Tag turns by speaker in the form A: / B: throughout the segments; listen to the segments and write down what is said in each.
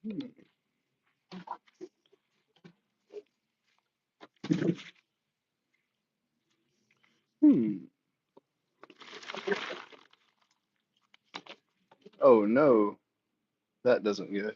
A: Hmm. Oh no, that doesn't good.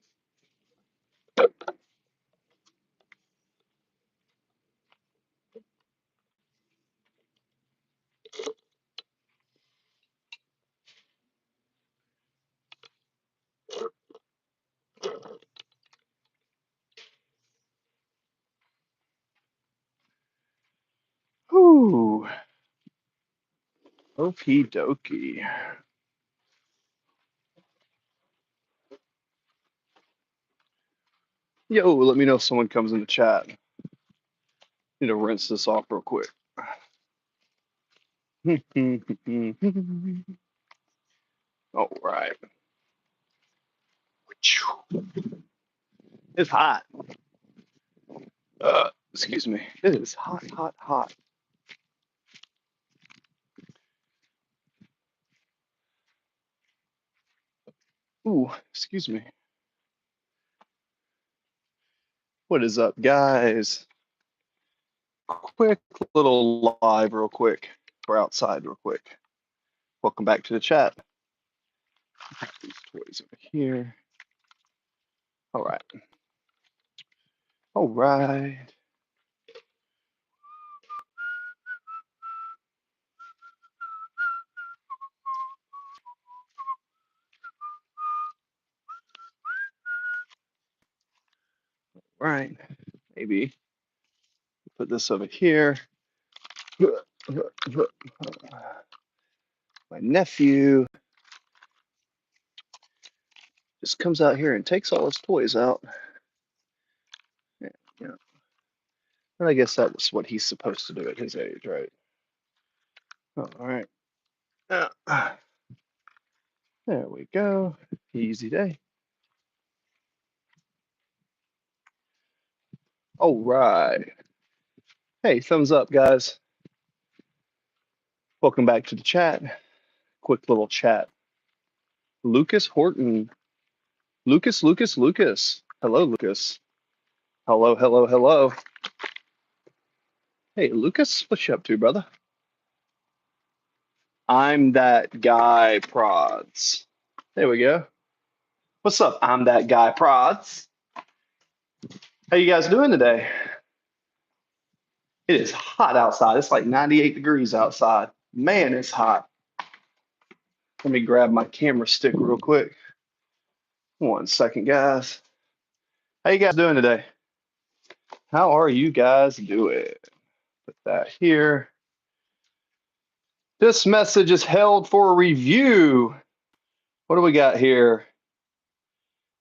A: Ooh. Okie dokie. Yo, let me know if someone comes in the chat. Need to rinse this off real quick. All right. It's hot. Excuse me. It is hot, hot, hot. Ooh, excuse me. What is up, guys? Quick little live, real quick. We're outside, real quick. Welcome back to the chat. These toys over here. All right. All right. Right. Maybe put this over here. My nephew just comes out here and takes all his toys out. Yeah. And I guess that was what he's supposed to do at his age, right? All right. There we go. Easy day. All right. Hey, thumbs up, guys. Welcome back to the chat. Quick little chat. Lucas Horton. Lucas, Lucas, Lucas. Hello, Lucas. Hello, hello, hello. Hey, Lucas, what you up to, brother? I'm that guy, Prods. There we go. What's up? I'm that guy, Prods. How you guys doing today? It is hot outside. It's like 98 degrees outside. Man, it's hot. Let me grab my camera stick real quick. 1 second, guys. How you guys doing today? How are you guys doing? Put that here. This message is held for review. What do we got here?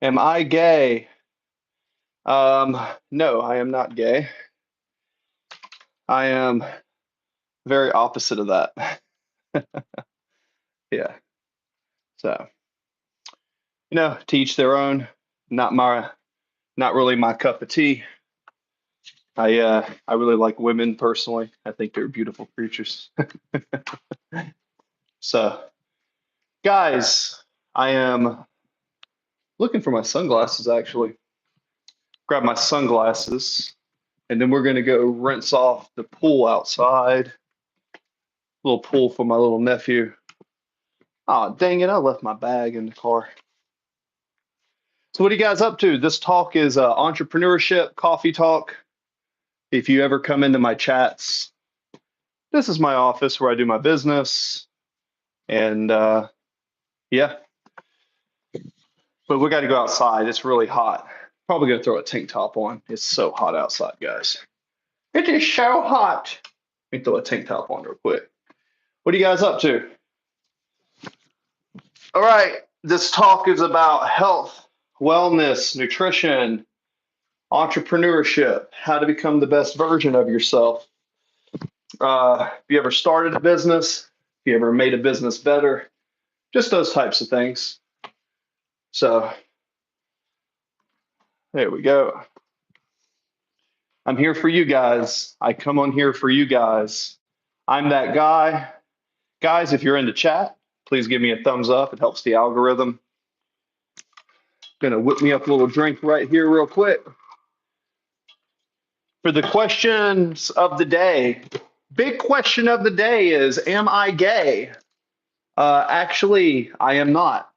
A: Am I gay? No, I am not gay. I am very opposite of that. Yeah. So, to each their own. Not really my cup of tea. I really like women personally. I think they're beautiful creatures. So, guys, I am looking for my sunglasses actually. Grab my sunglasses, and then we're gonna go rinse off the pool outside. Little pool for my little nephew. Oh, dang it, I left my bag in the car. So what are you guys up to? This talk is entrepreneurship, coffee talk. If you ever come into my chats, this is my office where I do my business. And yeah, but we got to go outside. It's really hot. Probably gonna throw a tank top on. It's so hot outside, guys. It is so hot. Let me throw a tank top on real quick. What are you guys up to? All right, this talk is about health, wellness, nutrition, entrepreneurship, how to become the best version of yourself. If you ever started a business, if you ever made a business better, just those types of things. So there we go. I'm here for you guys. I come on here for you guys. I'm that guy. Guys, if you're in the chat, please give me a thumbs up. It helps the algorithm. Gonna whip me up a little drink right here real quick. For the questions of the day, big question of the day is, am I gay? Actually, I am not.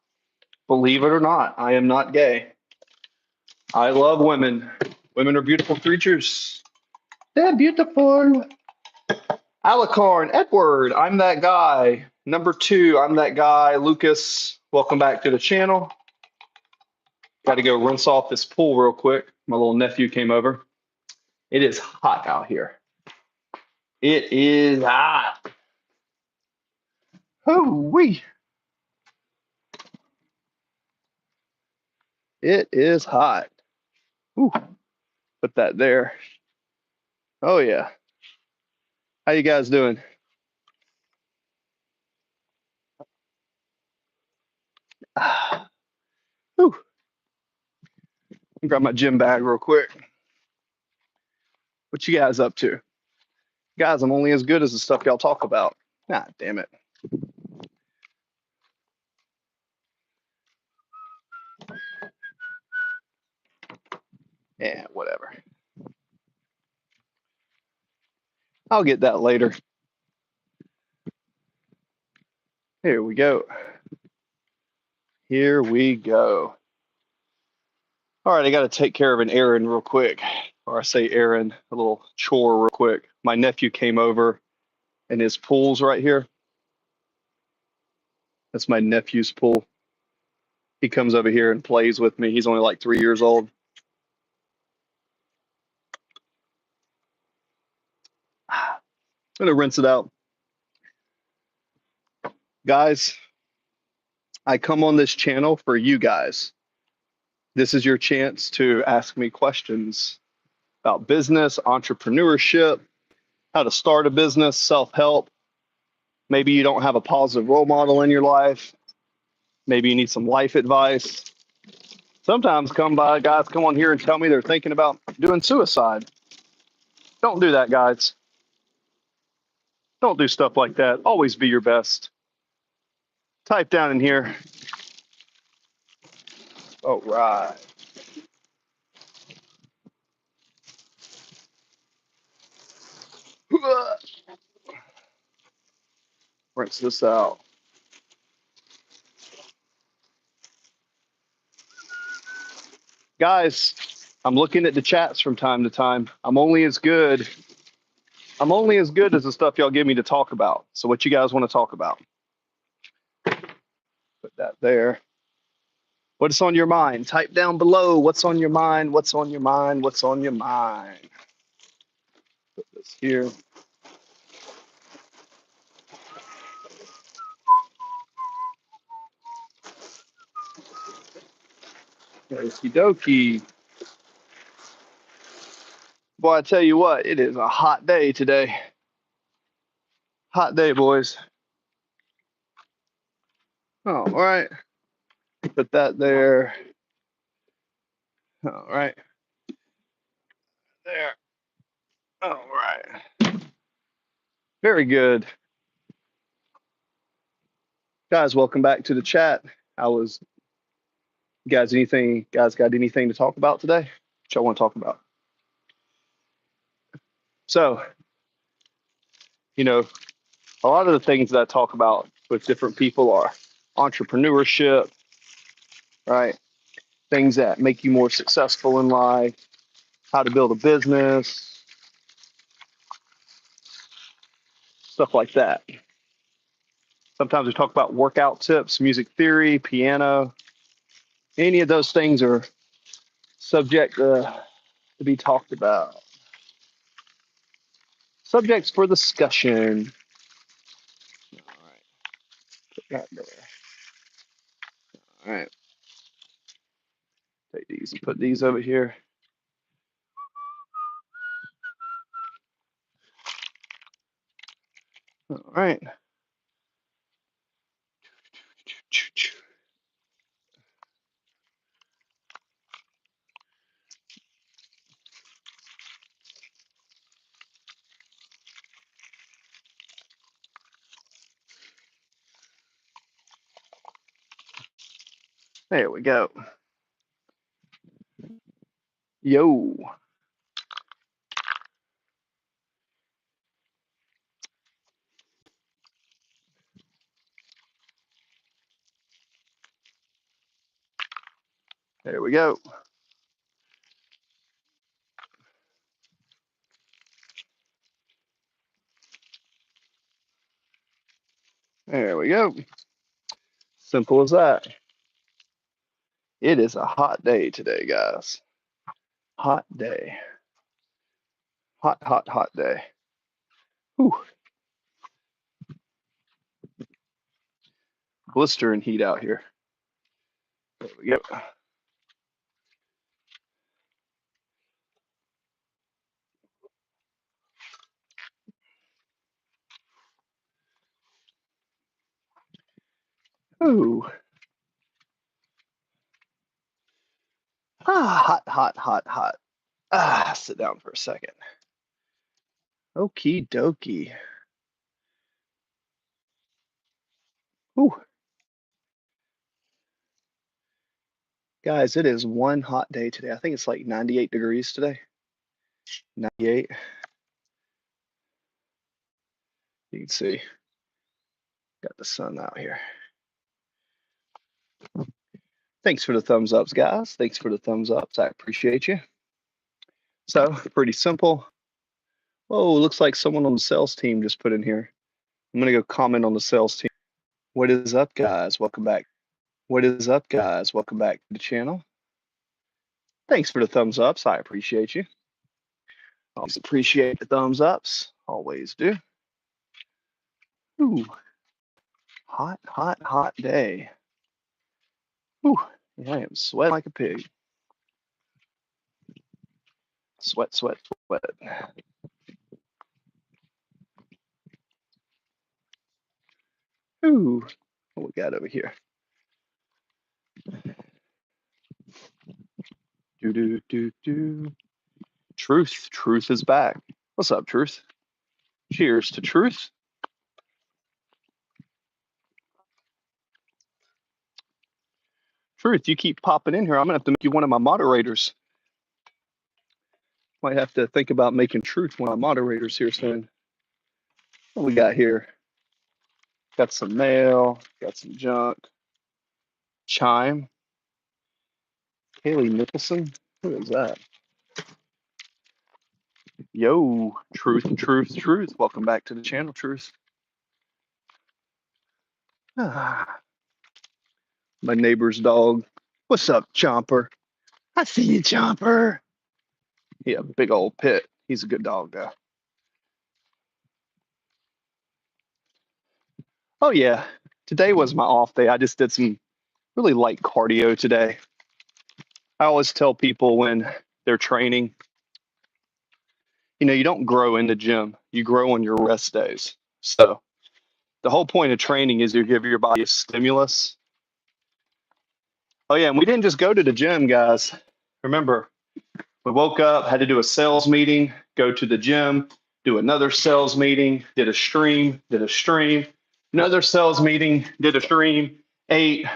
A: Believe it or not, I am not gay. I love women. Women are beautiful creatures. They're beautiful. Alicorn, Edward, I'm that guy. Number two, I'm that guy. Lucas, welcome back to the channel. Got to go rinse off this pool real quick. My little nephew came over. It is hot out here. It is hot. Hoo-wee. It is hot. Ooh, put that there. Oh yeah. How you guys doing? Ooh. Grab my gym bag real quick. What you guys up to? Guys, I'm only as good as the stuff y'all talk about. God damn it. Yeah, whatever. I'll get that later. Here we go. Here we go. All right, I got to take care of an errand real quick. Or I say errand, a little chore real quick. My nephew came over and his pool's right here. That's my nephew's pool. He comes over here and plays with me. He's only like 3 years old. I'm going to rinse it out. Guys, I come on this channel for you guys. This is your chance to ask me questions about business, entrepreneurship, how to start a business, self-help. Maybe you don't have a positive role model in your life. Maybe you need some life advice. Sometimes guys come on here and tell me they're thinking about doing suicide. Don't do that, guys. Don't do stuff like that. Always be your best. Type down in here. All right. Rinse this out. Guys, I'm looking at the chats from time to time. I'm only as good as the stuff y'all give me to talk about. So what you guys want to talk about? Put that there. What's on your mind? Type down below. What's on your mind? What's on your mind? What's on your mind? Put this here. Okie dokie. Boy, I tell you what, it is a hot day today. Hot day, boys. Oh, all right. Put that there. All right. There. All right. Very good. Guys, welcome back to the chat. Guys got anything to talk about today? What y'all want to talk about? So, a lot of the things that I talk about with different people are entrepreneurship, right? Things that make you more successful in life, how to build a business, stuff like that. Sometimes we talk about workout tips, music theory, piano. Any of those things are subject to be talked about. Subjects for discussion. All right, put that there. All right, take these and put these over here. All right. There we go. Yo. There we go. There we go. Simple as that. It is a hot day today, guys. Hot day. Hot, hot, hot day. Whew. Blistering heat out here. There we go. Ooh. Hot, hot, hot, hot. Sit down for a second. Okie dokie. Ooh. Guys, it is one hot day today. I think it's like 98 degrees today. 98. You can see. Got the sun out here. Thanks for the thumbs ups, guys. Thanks for the thumbs ups. I appreciate you. So, pretty simple. Oh, looks like someone on the sales team just put in here. I'm going to go comment on the sales team. What is up, guys? Welcome back. What is up, guys? Welcome back to the channel. Thanks for the thumbs ups. I appreciate you. Always appreciate the thumbs ups. Always do. Ooh. Hot, hot, hot day. Ooh. I am sweating like a pig. Sweat, sweat, sweat. Ooh. What we got over here? Do, do, do, do. Truth. Truth is back. What's up, Truth? Cheers to Truth. Truth, you keep popping in here. I'm going to have to make you one of my moderators. Might have to think about making Truth one of my moderators here soon. What we got here? Got some mail. Got some junk. Chime. Haley Nicholson. Who is that? Yo, Truth, Truth, Truth. Welcome back to the channel, Truth. My neighbor's dog. What's up, Chomper? I see you, Chomper. Yeah, big old pit. He's a good dog, though. Oh, yeah. Today was my off day. I just did some really light cardio today. I always tell people when they're training, you don't grow in the gym. You grow on your rest days. So the whole point of training is you give your body a stimulus. Oh, yeah, and we didn't just go to the gym, guys. Remember, we woke up, had to do a sales meeting, go to the gym, do another sales meeting, did a stream, another sales meeting, did a stream, ate,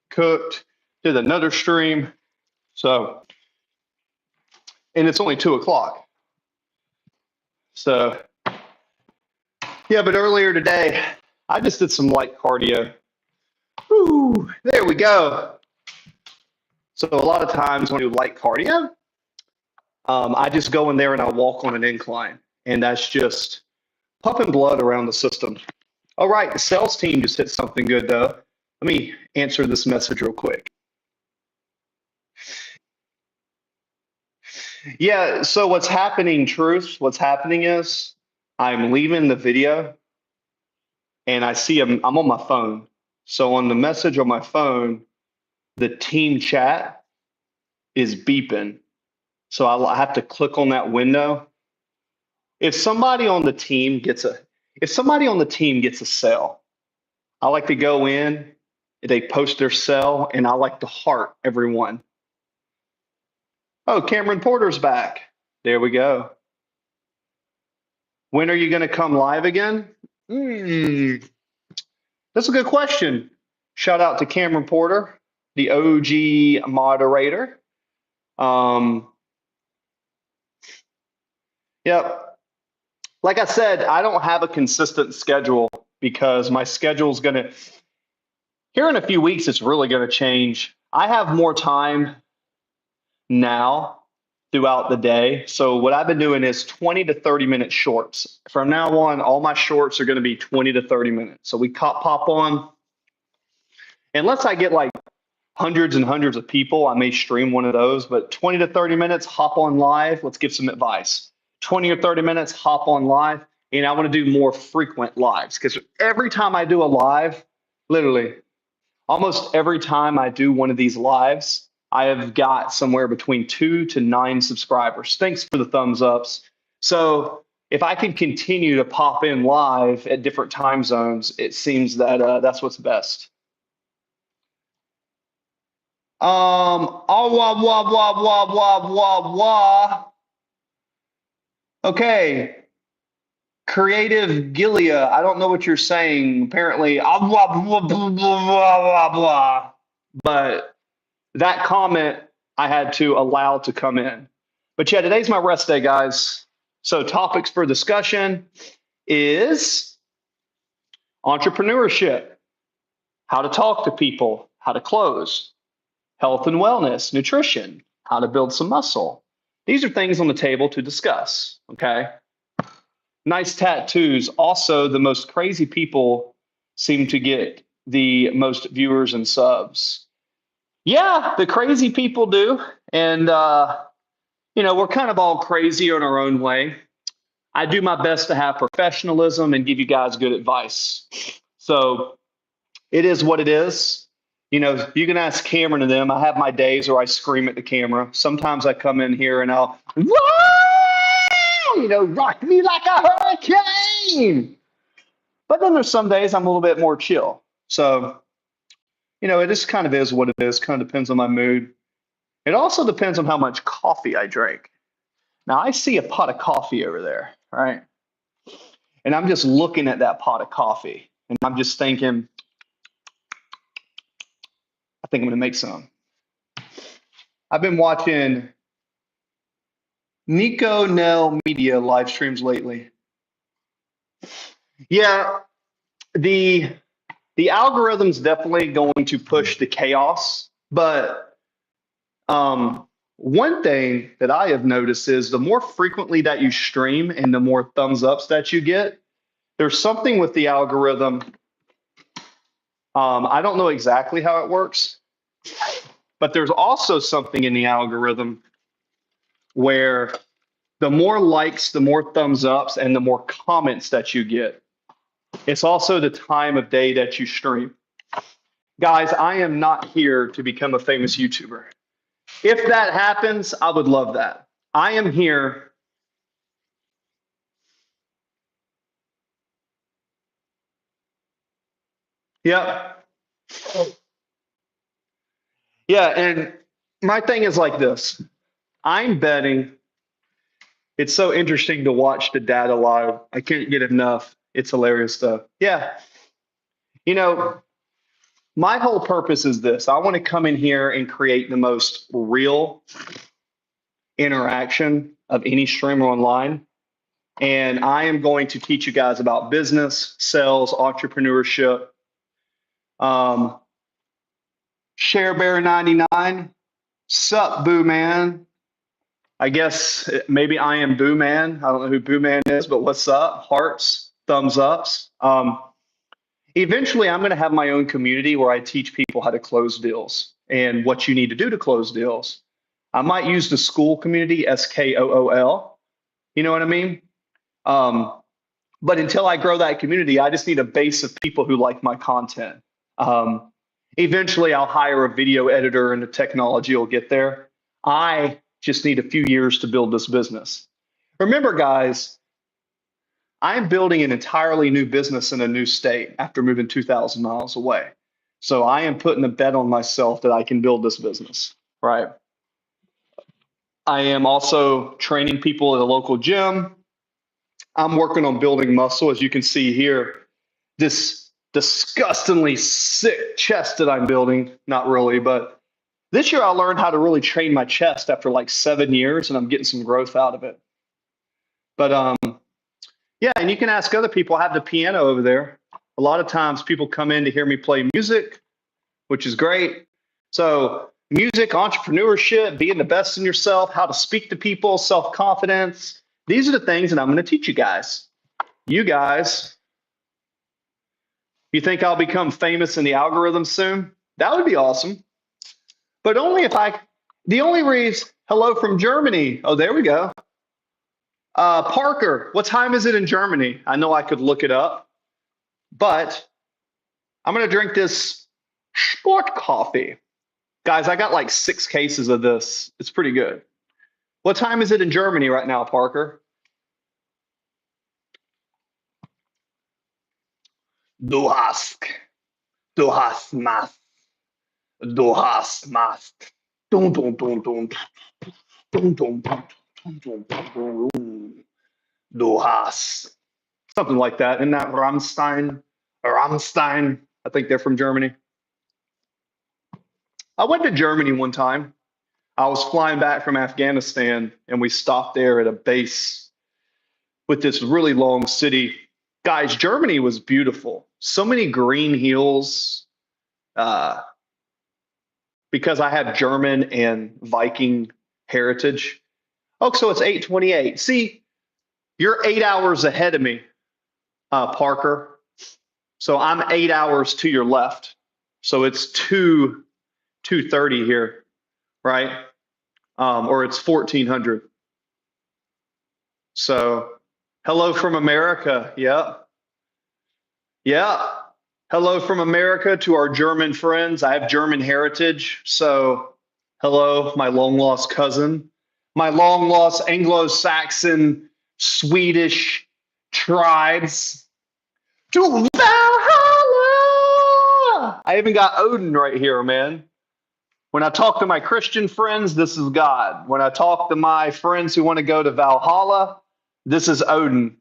A: cooked, did another stream. So, and it's only 2:00. So, yeah, but earlier today, I just did some light cardio. Woo, there we go. So a lot of times when I do light cardio, I just go in there and I walk on an incline, and that's just pumping blood around the system. All right, the sales team just hit something good, though. Let me answer this message real quick. Yeah, so what's happening, Truth, what's happening is I'm leaving the video and I see I'm on my phone. So on the message on my phone, the team chat is beeping. So I have to click on that window. If somebody on the team gets a sale, I like to go in, they post their sale, and I like to heart everyone. Oh, Cameron Porter's back. There we go. When are you going to come live again? That's a good question. Shout out to Cameron Porter, the OG moderator. Yep. Like I said, I don't have a consistent schedule because my schedule is going to, here in a few weeks, it's really going to change. I have more time now throughout the day. So what I've been doing is 20 to 30 minute shorts. From now on, all my shorts are going to be 20 to 30 minutes. So we pop on, unless I get like hundreds and hundreds of people, I may stream one of those, but 20 to 30 minutes, hop on live. Let's give some advice. 20 or 30 minutes, hop on live. And I want to do more frequent lives because every time I do a live, literally almost every time I do one of these lives, I have got somewhere between 2 to 9 subscribers. Thanks for the thumbs ups. So if I can continue to pop in live at different time zones, it seems that that's what's best. Wah, wah, wah, wah, wah, wah, wah. Okay. Creative Gilia, I don't know what you're saying. Apparently, blah, blah, blah, blah, blah, blah. But that comment I had to allow to come in. But yeah, today's my rest day, guys. So topics for discussion is entrepreneurship, how to talk to people, how to close, health and wellness, nutrition, how to build some muscle. These are things on the table to discuss, okay? Nice tattoos. Also, the most crazy people seem to get the most viewers and subs. Yeah, the crazy people do. And, we're kind of all crazy in our own way. I do my best to have professionalism and give you guys good advice. So it is what it is. You can ask Cameron and them. I have my days where I scream at the camera. Sometimes I come in here and I'll, rock me like a hurricane. But then there's some days I'm a little bit more chill. So, it just kind of is what it is. Kind of depends on my mood. It also depends on how much coffee I drink. Now, I see a pot of coffee over there, right? And I'm just looking at that pot of coffee. And I'm just thinking, I think I'm going to make some. I've been watching Nico Nell Media live streams lately. Yeah, the algorithm's definitely going to push the chaos, but one thing that I have noticed is the more frequently that you stream and the more thumbs ups that you get, there's something with the algorithm. I don't know exactly how it works, but there's also something in the algorithm where the more likes, the more thumbs ups, and the more comments that you get. It's also the time of day that you stream. Guys, I am not here to become a famous YouTuber. If that happens, I would love that. I am here. Yep. Yeah, and my thing is like this. I'm betting it's so interesting to watch the data live. I can't get enough. It's hilarious stuff. Yeah. My whole purpose is this. I want to come in here and create the most real interaction of any streamer online. And I am going to teach you guys about business, sales, entrepreneurship. ShareBear99, sup, Boo Man? I guess maybe I am Boo Man. I don't know who Boo Man is, but what's up? Hearts, thumbs ups. Eventually, I'm going to have my own community where I teach people how to close deals and what you need to do to close deals. I might use the school community, SKOOL. You know what I mean? But until I grow that community, I just need a base of people who like my content. Eventually, I'll hire a video editor and the technology will get there. I just need a few years to build this business. Remember, guys, I'm building an entirely new business in a new state after moving 2,000 miles away. So I am putting a bet on myself that I can build this business, right? I am also training people at a local gym. I'm working on building muscle, as you can see here. This disgustingly sick chest that I'm building, not really, but this year I learned how to really train my chest after like 7 years, and I'm getting some growth out of it. But yeah, and you can ask other people. I have the piano over there. A lot of times people come in to hear me play music, which is great. So music, entrepreneurship, being the best in yourself, how to speak to people, self-confidence. These are the things that I'm going to teach you guys. You guys, you think I'll become famous in the algorithm soon? That would be awesome. But only if the only reason, hello from Germany. Oh, there we go. Parker, what time is it in Germany? I know I could look it up, but I'm going to drink this sport coffee. Guys, I got like 6 cases of this. It's pretty good. What time is it in Germany right now, Parker? Du hast, du hast Macht, du hast Macht. Dun, dun, dun, dun, dun, dun, dun, dun, dun, dun, dun. Du hast. Something like that. Isn't that Rammstein? Rammstein. I think they're from Germany. I went to Germany one time. I was flying back from Afghanistan and we stopped there at a base with this really long city. Guys, Germany was beautiful. So many green hills. Because I have German and Viking heritage. Oh, so it's 8:28. See, you're 8 hours ahead of me, Parker. So I'm 8 hours to your left. So it's 2:30 here, right? Or it's 1400. So hello from America. Yeah. Yeah. Hello from America to our German friends. I have German heritage. So hello, my long lost cousin, my long lost Anglo-Saxon Swedish tribes. To Valhalla! I even got Odin right here, man. When I talk to my Christian friends, this is God. When I talk to my friends who want to go to Valhalla, this is Odin.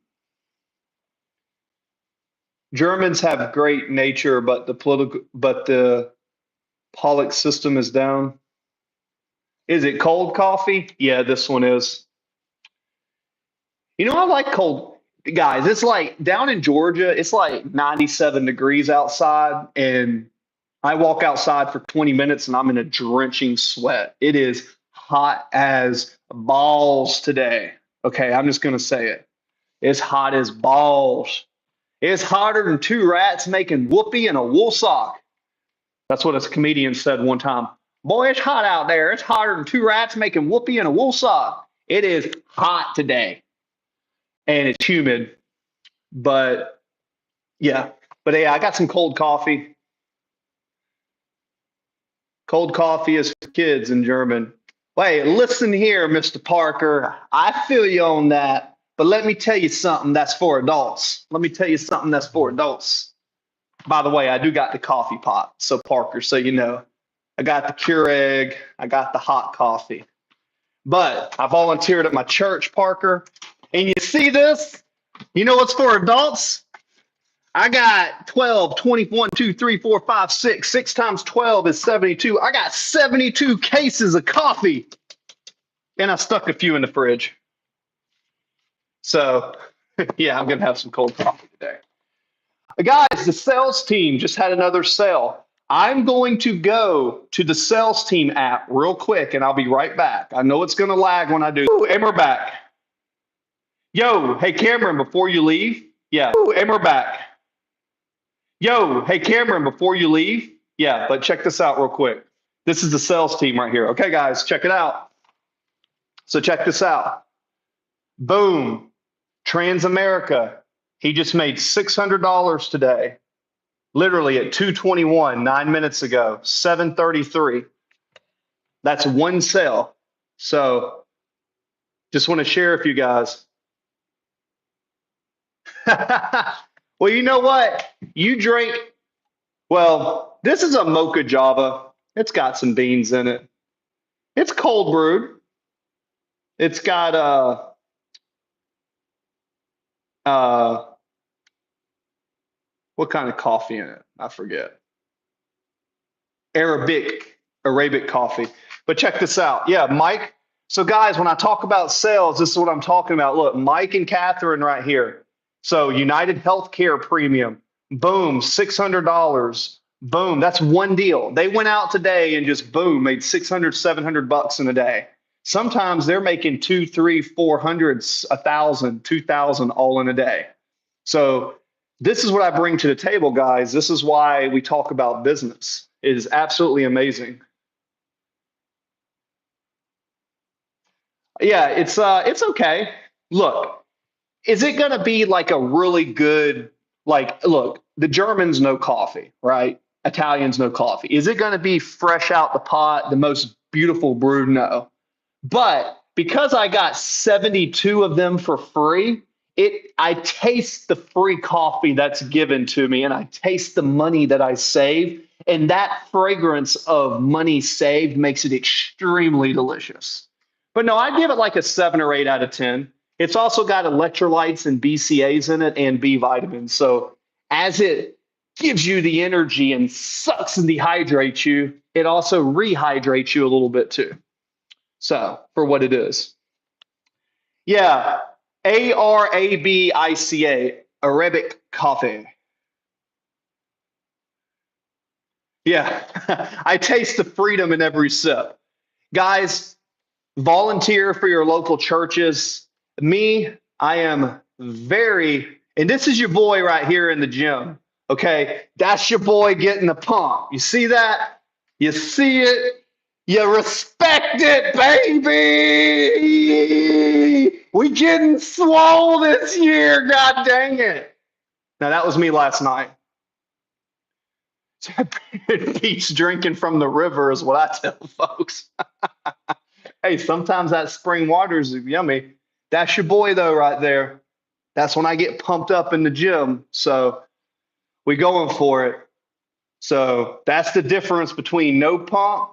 A: Germans have great nature, but the pollic system is down. Is it cold coffee? Yeah, this one is. You know, I like cold, guys. It's like down in Georgia, it's like 97 degrees outside, and I walk outside for 20 minutes and I'm in a drenching sweat. It is hot as balls today. Okay, I'm just gonna say it. It's hot as balls. It's hotter than 2 rats making whoopee in a wool sock. That's what a comedian said one time. Boy, it's hot out there. It's hotter than 2 rats making whoopee in a wool sock. It is hot today. And it's humid. But yeah. But yeah, I got some cold coffee. Cold coffee is for kids in German. Wait, listen here, Mr. Parker. I feel you on that. But let me tell you something that's for adults. Let me tell you something that's for adults. By the way, I do got the coffee pot. So Parker, so you know, I got the Keurig, I got the hot coffee. But I volunteered at my church, Parker. And you see this? You know what's for adults? I got 12, 21, 2, 3, 4, 5, 6. 6 times 12 is 72. I got 72 cases of coffee. And I stuck a few in the fridge. So, yeah, I'm going to have some cold coffee today. Guys, the sales team just had another sale. I'm going to go to the sales team app real quick and I'll be right back. I know it's going to lag when I do. Ooh, and we're back. Yo, hey, Cameron, before you leave. Yeah, ooh, and we're back. Yo, hey, Cameron, before you leave. Yeah, but check this out real quick. This is the sales team right here. Okay, guys, check it out. So check this out. Boom. Transamerica. He just made $600 today. Literally at 2:21, 9 minutes ago, 7:33. That's one sale. So just want to share with you guys. Well, you know what? You drink, well, this is a mocha java. It's got some beans in it. It's cold brewed. It's got what kind of coffee in it? I forget. Arabic coffee. But check this out. Yeah, Mike, So, guys, when I talk about sales, this is what I'm talking about. Look, Mike and Catherine right here. So, United Healthcare Premium, boom, $600. Boom, that's one deal. They went out today and just boom, made 600, 700 bucks in a day. Sometimes they're making two, three, 400, 1,000, 2,000 all in a day. So, this is what I bring to the table, guys. This is why we talk about business. It is absolutely amazing. Yeah, it's okay. Look, is it going to be like a really good, like, look, the Germans know coffee, right? Italians know coffee. Is it going to be fresh out the pot, the most beautiful brew? No. But because I got 72 of them for free, I taste the free coffee that's given to me and I taste the money that I save. And that fragrance of money saved makes it extremely delicious. But no, I give it like a 7 or 8 out of 10. It's also got electrolytes and BCAs in it and B vitamins. So as it gives you the energy and sucks and dehydrates you, it also rehydrates you a little bit too. So for what it is. Yeah. Arabica, Arabic coffee. Yeah. I taste the freedom in every sip. Guys, volunteer for your local churches. Me, I am very, and this is your boy right here in the gym. Okay. That's your boy getting the pump. You see that? You see it? You respect it, baby. We getting swole this year. God dang it. Now that was me last night. Pete's drinking from the river is what I tell folks. Hey, sometimes that spring water is yummy. That's your boy though, right there. That's when I get pumped up in the gym. So we going for it. So that's the difference between no pump,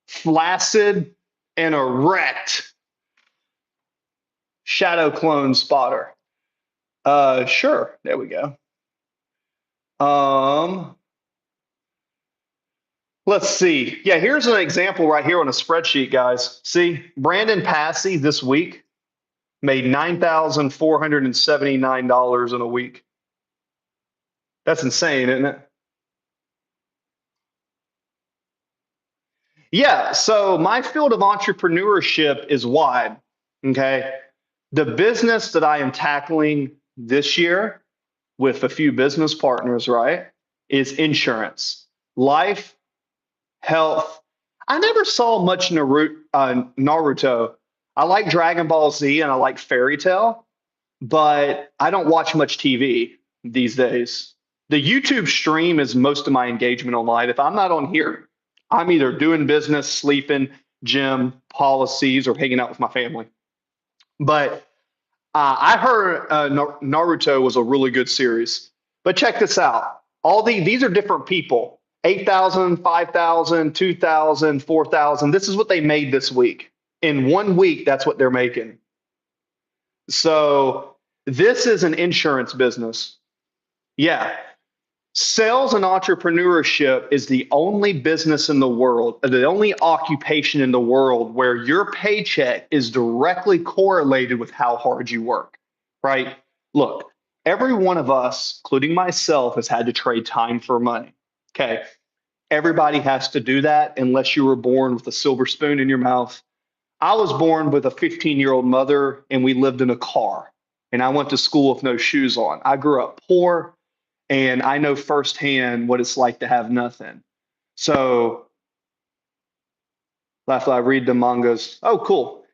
A: flaccid, and erect. Shadow clone spotter. Sure. There we go. Um, let's see. Yeah, here's an example right here on a spreadsheet, guys. See, Brandon Passy this week made $9,479 in a week. That's insane, isn't it? Yeah, so my field of entrepreneurship is wide. Okay. The business that I am tackling this year with a few business partners, right, is insurance, life, health. I never saw much Naruto. I like Dragon Ball Z and I like Fairy Tale, but I don't watch much TV these days. The YouTube stream is most of my engagement online. If I'm not on here, I'm either doing business, sleeping, gym, policies, or hanging out with my family. But I heard Naruto was a really good series. But check this out. These are different people. 8,000, 5,000, 2,000, 4,000. This is what they made this week. In 1 week, that's what they're making. So this is an insurance business. Yeah. Sales and entrepreneurship is the only business in the world, the only occupation in the world where your paycheck is directly correlated with how hard you work, right? Look, every one of us, including myself, has had to trade time for money. Okay. Everybody has to do that unless you were born with a silver spoon in your mouth. I was born with a 15-year-old mother and we lived in a car and I went to school with no shoes on. I grew up poor and I know firsthand what it's like to have nothing. So after I read the mangas, oh, cool.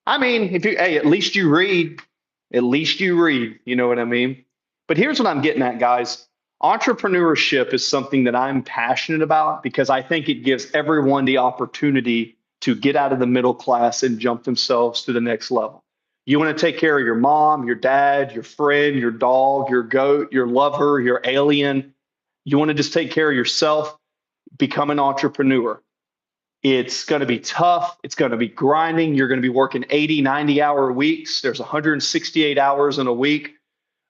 A: I mean, hey, at least you read, you know what I mean? But here's what I'm getting at, guys. Entrepreneurship is something that I'm passionate about because I think it gives everyone the opportunity to get out of the middle class and jump themselves to the next level. You want to take care of your mom, your dad, your friend, your dog, your goat, your lover, your alien. You want to just take care of yourself, become an entrepreneur. It's going to be tough. It's going to be grinding. You're going to be working 80, 90-hour weeks. There's 168 hours in a week.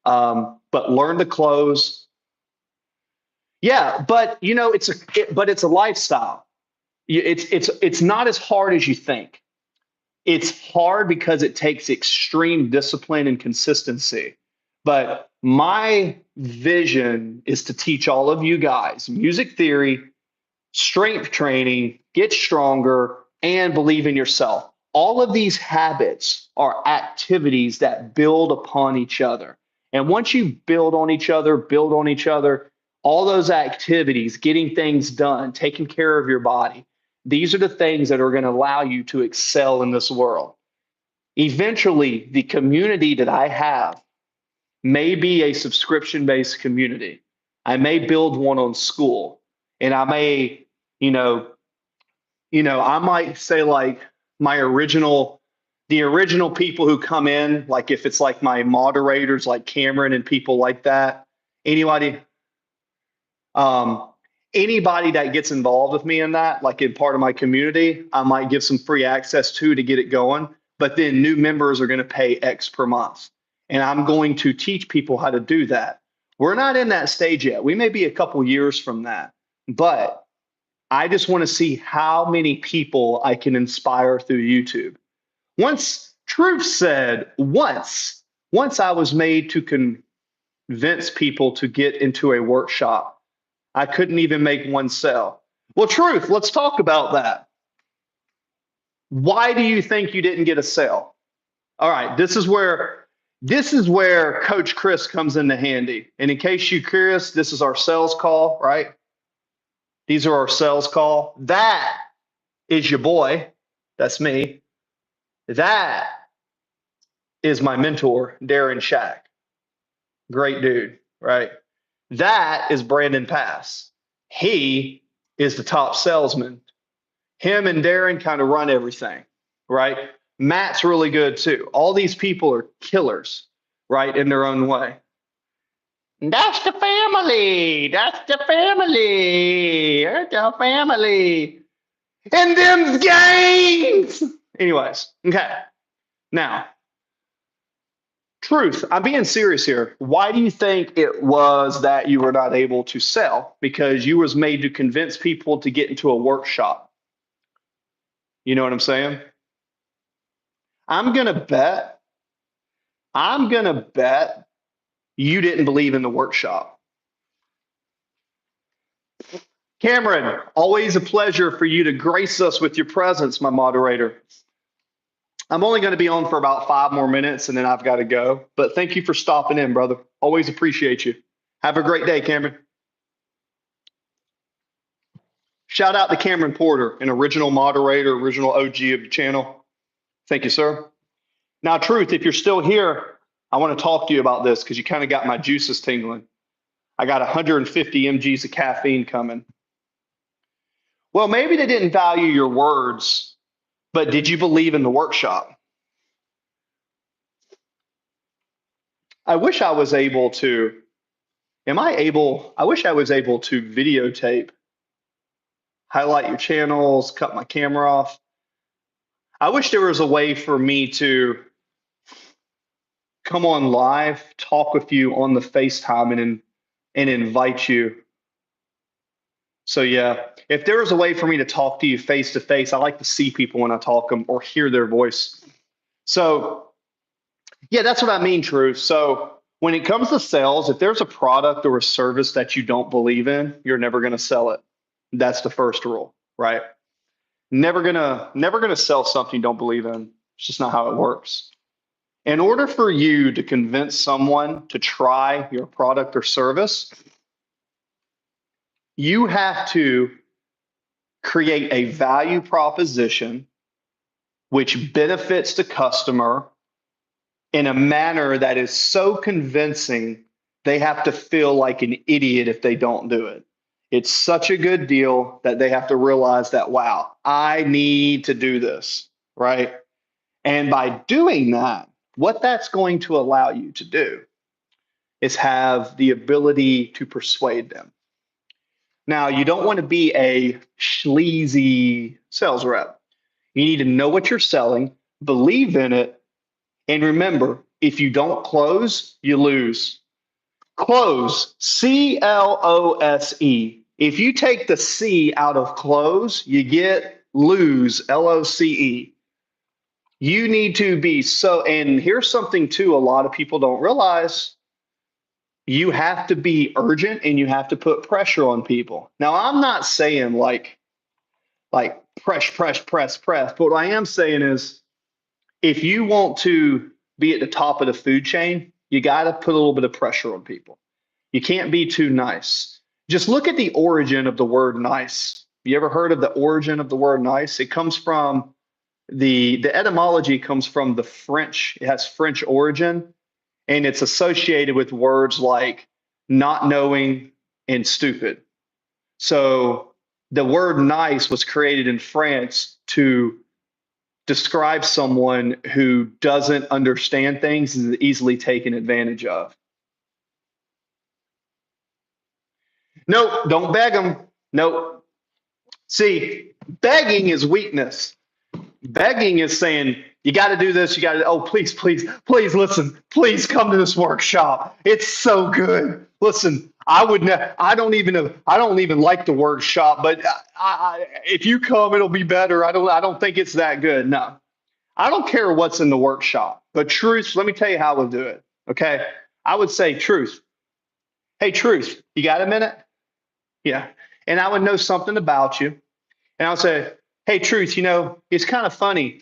A: But learn to close. Yeah, but you know, it's a lifestyle. It's not as hard as you think. It's hard because it takes extreme discipline and consistency. But my vision is to teach all of you guys music theory, strength training, get stronger, and believe in yourself. All of these habits are activities that build upon each other. And once you build on each other, all those activities, getting things done, taking care of your body, these are the things that are going to allow you to excel in this world. Eventually, the community that I have may be a subscription based community. I may build one on school, and I may, you know, I might say like my original, the original people who come in, like if it's like my moderators, like Cameron and people like that, anybody, um, anybody that gets involved with me in that, like in part of my community, I might give some free access to get it going. But then new members are going to pay X per month. And I'm going to teach people how to do that. We're not in that stage yet. We may be a couple years from that. But I just want to see how many people I can inspire through YouTube. Once Truth said, once I was made to convince people to get into a workshop, I couldn't even make one sale. Well, Truth, let's talk about that. Why do you think you didn't get a sale? All right, this is where Coach Chris comes into handy. And in case you're curious, this is our sales call, right? These are our sales call. That is your boy. That's me. That is my mentor, Darren Shack. Great dude, right? That is Brandon Pass. He is the top salesman. Him and Darren kind of run everything, right? Matt's really good too. All these people are killers, right, in their own way. That's the family. That's the family. That's the family. And them gangs. Anyways, okay. Now, Truth, I'm being serious here. Why do you think it was that you were not able to sell? Because you was made to convince people to get into a workshop. You know what I'm saying? I'm gonna bet you didn't believe in the workshop. Cameron, always a pleasure for you to grace us with your presence, my moderator. I'm only going to be on for about 5 more minutes and then I've got to go. But thank you for stopping in, brother. Always appreciate you. Have a great day, Cameron. Shout out to Cameron Porter, an original moderator, original OG of the channel. Thank you, sir. Now, Truth, if you're still here, I want to talk to you about this because you kind of got my juices tingling. I got 150 mgs of caffeine coming. Well, maybe they didn't value your words, but did you believe in the workshop? I wish I was able to, I wish I was able to videotape, highlight your channels, cut my camera off. I wish there was a way for me to come on live, talk with you on the FaceTime and invite you. So yeah, if there was a way for me to talk to you face to face, I like to see people when I talk them or hear their voice. So yeah, that's what I mean, Truth. So when it comes to sales, if there's a product or a service that you don't believe in, you're never going to sell it. That's the first rule, right? Never gonna sell something you don't believe in. It's just not how it works. In order for you to convince someone to try your product or service, you have to create a value proposition which benefits the customer in a manner that is so convincing they have to feel like an idiot if they don't do it. It's such a good deal that they have to realize that, wow, I need to do this, right? And by doing that, what that's going to allow you to do is have the ability to persuade them. Now, you don't want to be a sleazy sales rep. You need to know what you're selling, believe in it, and remember, if you don't close, you lose. Close, C-L-O-S-E. If you take the C out of close, you get lose, L-O-C-E. You need to be so, and here's something too, a lot of people don't realize. You have to be urgent and you have to put pressure on people. Now, I'm not saying like press, but what I am saying is if you want to be at the top of the food chain, you got to put a little bit of pressure on people. You can't be too nice. Just look at the origin of the word nice. You ever heard of the origin of the word nice? It comes from the etymology comes from the French. It has French origin, and it's associated with words like not knowing and stupid. So the word nice was created in France to describe someone who doesn't understand things and is easily taken advantage of. Nope, don't beg them. Nope. See, begging is weakness. Begging is saying, you got to do this. You got to, oh, please, please, please listen. Please come to this workshop. It's so good. Listen, I don't even like the word shop, but if you come, it'll be better. I don't think it's that good. No, I don't care what's in the workshop, but truth, let me tell you how we'll do it. Okay. I would say truth. Hey, truth, you got a minute? Yeah. And I would know something about you. And I would say, hey, truth, it's kind of funny.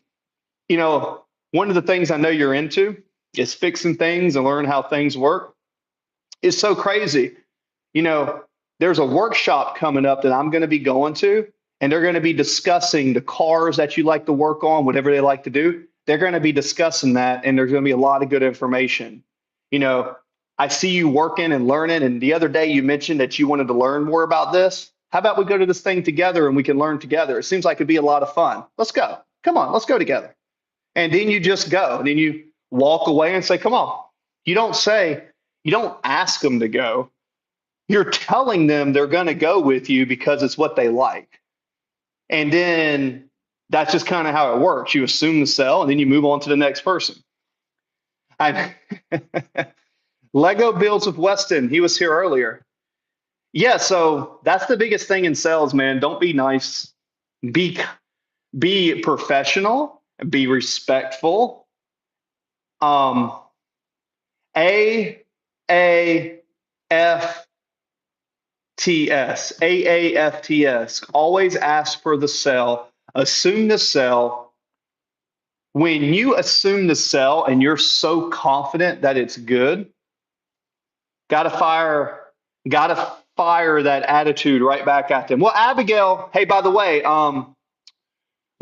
A: One of the things I know you're into is fixing things and learn how things work. It's so crazy. There's a workshop coming up that I'm going to be going to, and they're going to be discussing the cars that you like to work on, whatever they like to do. They're going to be discussing that, and there's going to be a lot of good information. I see you working and learning, and the other day you mentioned that you wanted to learn more about this. How about we go to this thing together and we can learn together? It seems like it'd be a lot of fun. Let's go. Come on, let's go together. And then you just go, and then you walk away and say, come on. You don't ask them to go. You're telling them they're going to go with you because it's what they like. And then that's just kind of how it works. You assume the sell, and then you move on to the next person. Lego builds with Weston. He was here earlier. Yeah, so that's the biggest thing in sales, man. Don't be nice. Be professional. Be respectful. AAFTS. Always ask for the sell. Assume the sell. When you assume the sell and you're so confident that it's good, gotta fire that attitude right back at them. Well, Abigail, hey, by the way,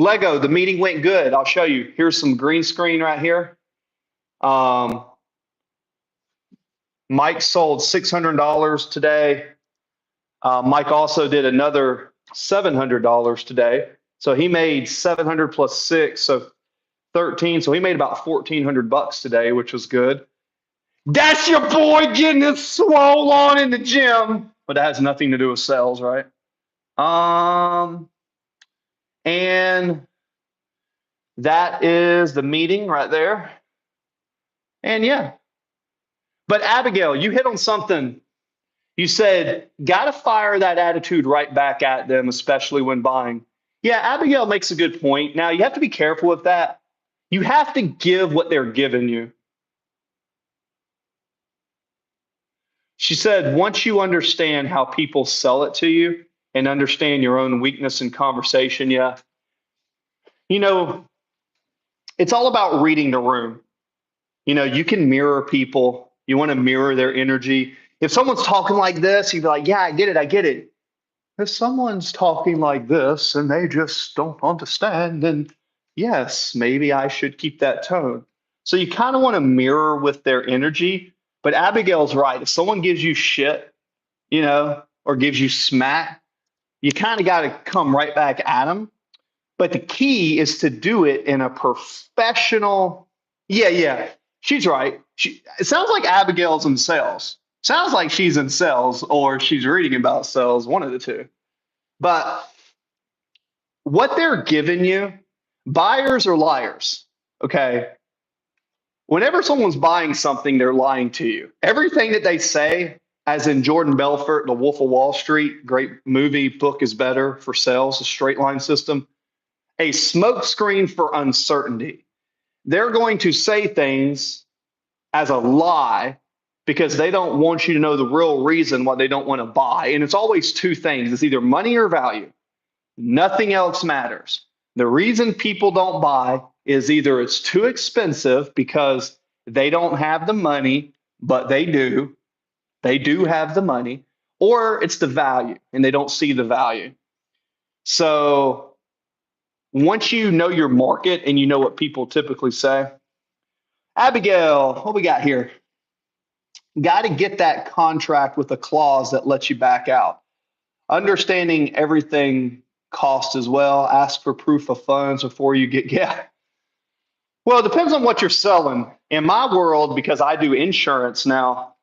A: Lego, the meeting went good. I'll show you. Here's some green screen right here. Mike sold $600 today. Mike also did another $700 today. So he made 700 plus 6, so 13. So he made about $1,400 today, which was good. That's your boy getting his swole on in the gym. But that has nothing to do with sales, right? And that is the meeting right there. And yeah. But Abigail, you hit on something. You said, gotta fire that attitude right back at them, especially when buying. Yeah, Abigail makes a good point. Now, you have to be careful with that. You have to give what they're giving you. She said, once you understand how people sell it to you and understand your own weakness in conversation, yeah, it's all about reading the room. You can mirror people. You want to mirror their energy. If someone's talking like this, you'd be like, yeah, I get it. If someone's talking like this and they just don't understand, then yes, maybe I should keep that tone. So you kind of want to mirror with their energy. But Abigail's right. If someone gives you shit, or gives you smack, you kind of got to come right back at them. But the key is to do it in a professional. Yeah, she's right. It sounds like Abigail's in sales. Sounds like she's in sales or she's reading about sales, one of the two. But what they're giving you, buyers are liars, okay? Whenever someone's buying something, they're lying to you. Everything that they say, as in Jordan Belfort, The Wolf of Wall Street, great movie, book is better for sales, a straight line system, a smokescreen for uncertainty. They're going to say things as a lie because they don't want you to know the real reason why they don't want to buy. And it's always two things. It's either money or value. Nothing else matters. The reason people don't buy is either it's too expensive because they don't have the money, but they do. They do have the money, or it's the value and they don't see the value. So once you know your market and you know what people typically say, Abigail, what we got here? Got to get that contract with a clause that lets you back out. Understanding everything costs as well. Ask for proof of funds before you get yeah. Well, it depends on what you're selling. In my world, because I do insurance now,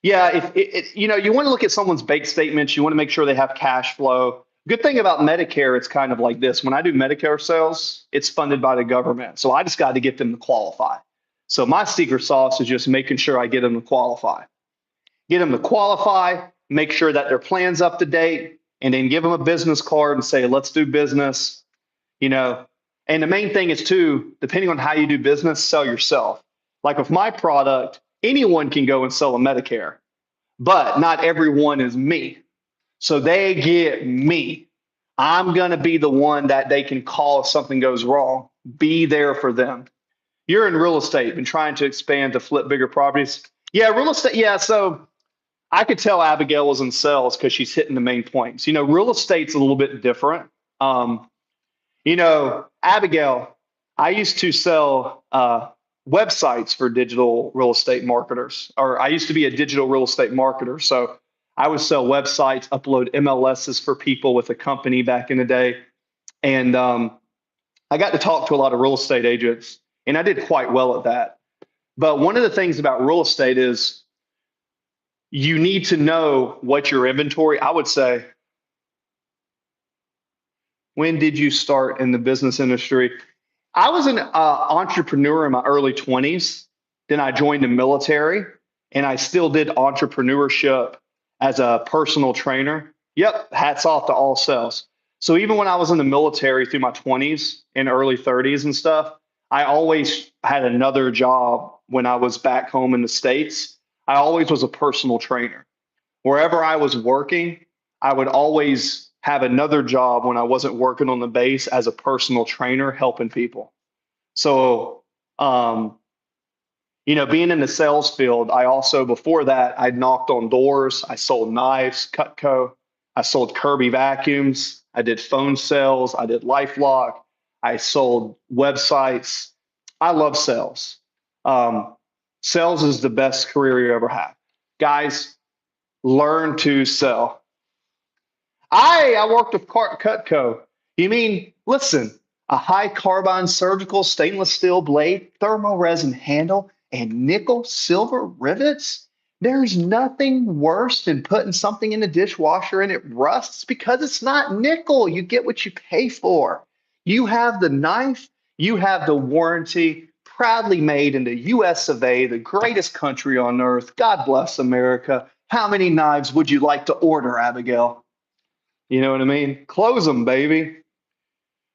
A: yeah, if you know, you want to look at someone's bank statements, you want to make sure they have cash flow. Good thing about Medicare, it's kind of like this. When I do Medicare sales, it's funded by the government. So I just got to get them to qualify. So my secret sauce is just making sure I get them to qualify. Get them to qualify, make sure that their plan's up to date, and then give them a business card and say, let's do business. You know, and the main thing is too, depending on how you do business, sell yourself. Like with my product, anyone can go and sell a Medicare, but not everyone is me. So they get me. I'm going to be the one that they can call if something goes wrong. Be there for them. You're in real estate, been trying to expand to flip bigger properties. Yeah, real estate. Yeah, so I could tell Abigail was in sales because she's hitting the main points. You know, real estate's a little bit different. You know, Abigail, I used to sell websites for digital real estate marketers, or I used to be a digital real estate marketer. So I would sell websites, upload MLSs for people with a company back in the day. And I got to talk to a lot of real estate agents, and I did quite well at that. But one of the things about real estate is you need to know what your inventory, I would say, when did you start in the business industry? I was an entrepreneur in my early 20s. Then I joined the military and I still did entrepreneurship as a personal trainer. Yep, hats off to all sales. So even when I was in the military through my 20s and early 30s and stuff, I always had another job when I was back home in the States. I always was a personal trainer. Wherever I was working, I would always have another job when I wasn't working on the base as a personal trainer helping people. So, you know, being in the sales field, I also, before that, I knocked on doors. I sold knives, Cutco. I sold Kirby vacuums. I did phone sales. I did LifeLock. I sold websites. I love sales. Sales is the best career you ever have. Guys, learn to sell. I worked with Cutco. You mean, listen, a high carbon surgical stainless steel blade, thermal resin handle, and nickel silver rivets? There's nothing worse than putting something in the dishwasher and it rusts because it's not nickel. You get what you pay for. You have the knife, you have the warranty, proudly made in the US of A, the greatest country on earth. God bless America. How many knives would you like to order, Abigail? You know what I mean? Close them, baby.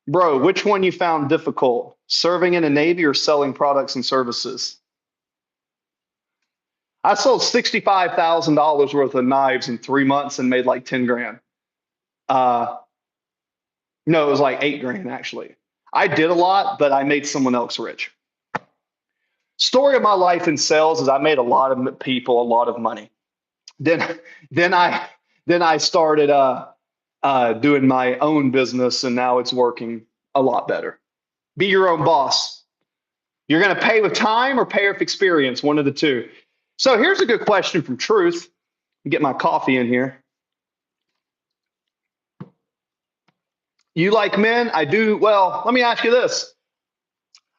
A: Bro, which one you found difficult? Serving in the Navy or selling products and services? I sold $65,000 worth of knives in 3 months and made like 10 grand. No, it was like 8 grand actually. I did a lot, but I made someone else rich. Story of my life in sales is I made a lot of people a lot of money. Then, then I started doing my own business, and now it's working a lot better. Be your own boss. You're going to pay with time or pay with experience, one of the two. So here's a good question from Truth. Get my coffee in here. You like men? I do. Well, let me ask you this.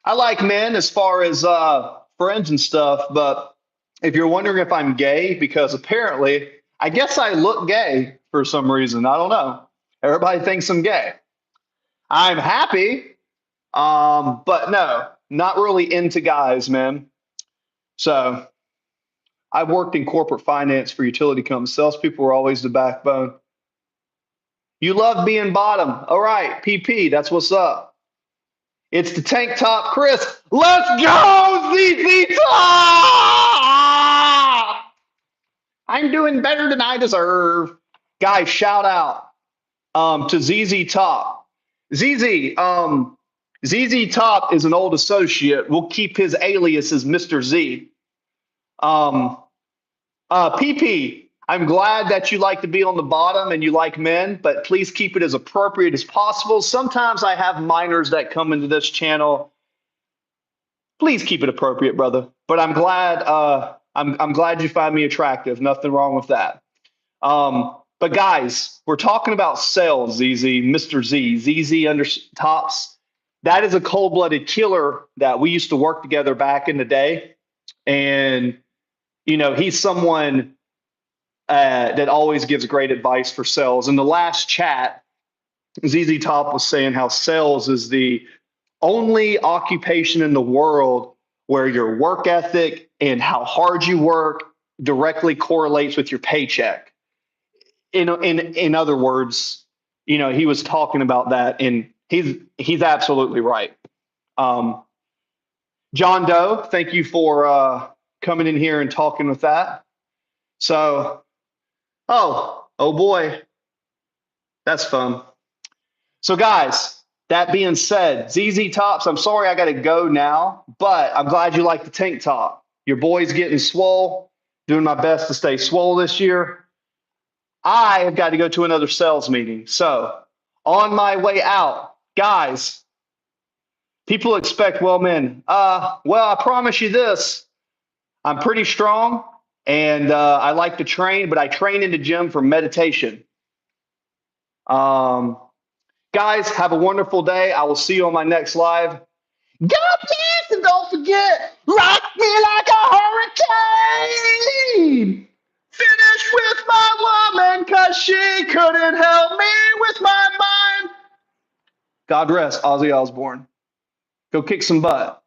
A: I like men as far as friends and stuff, but if you're wondering if I'm gay, because apparently, I guess I look gay for some reason. I don't know. Everybody thinks I'm gay. I'm happy, but no, not really into guys, man. So I've worked in corporate finance for utility companies. Salespeople were always the backbone. You love being bottom. All right, PP, that's what's up. It's the tank top, Chris. Let's go, ZZ Top! I'm doing better than I deserve. Guys, shout out to ZZ Top. ZZ Top is an old associate. We'll keep his alias as Mr. Z. PP, I'm glad that you like to be on the bottom and you like men, but please keep it as appropriate as possible. Sometimes I have minors that come into this channel. Please keep it appropriate, brother. But I'm glad I'm glad you find me attractive. Nothing wrong with that. But guys, we're talking about sales, ZZ, Mr. Z, ZZ under tops. That is a cold-blooded killer that we used to work together back in the day. And, you know, he's someone that always gives great advice for sales. In the last chat, ZZ Top was saying how sales is the only occupation in the world where your work ethic and how hard you work directly correlates with your paycheck. In other words, you know, he was talking about that, and he's absolutely right. John Doe, thank you for coming in here and talking with that. So, oh boy, that's fun. So guys, that being said, ZZ Tops, I'm sorry I got to go now, but I'm glad you like the tank top. Your boy's getting swole, doing my best to stay swole this year. I have got to go to another sales meeting. So on my way out, guys, people expect, well, men, well, I promise you this. I'm pretty strong and I like to train, but I train in the gym for meditation. Guys, have a wonderful day. I will see you on my next live. God bless, and don't forget, rock me like a hurricane. Finish with my woman, cause she couldn't help me with my mind. God rest Ozzy Osbourne. Go kick some butt.